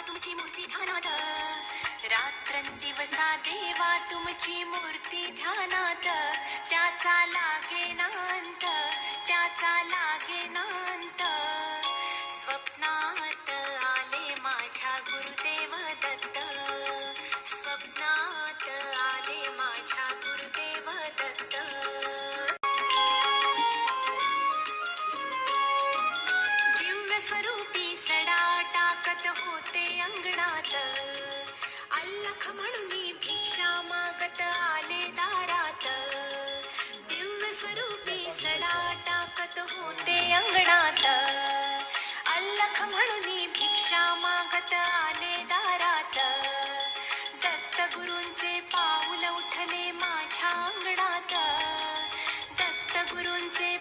तुमची मूर्ती ध्यानात, रात्रंदिवसा देवा तुमची मूर्ती ध्यानात, त्याचा लागे नांत, त्याचा लागे नांत. स्वप्नात आले माझ्या गुरुदेव दत्त, स्वप्नात आले माझ्या गुरुदेव दत्त. दिव्य स्वरूपी सडा टाकत होते अंगणात, अल्लख म्हणून भिक्षा मागत आले दारात. दिव्य स्वरूपी सडा टाकत होते अंगणात, अल्लख म्हणून भिक्षा मागत आले दारात. दत्त गुरूंचे पाऊल उठले माझ्या अंगणात, दत्त गुरूंचे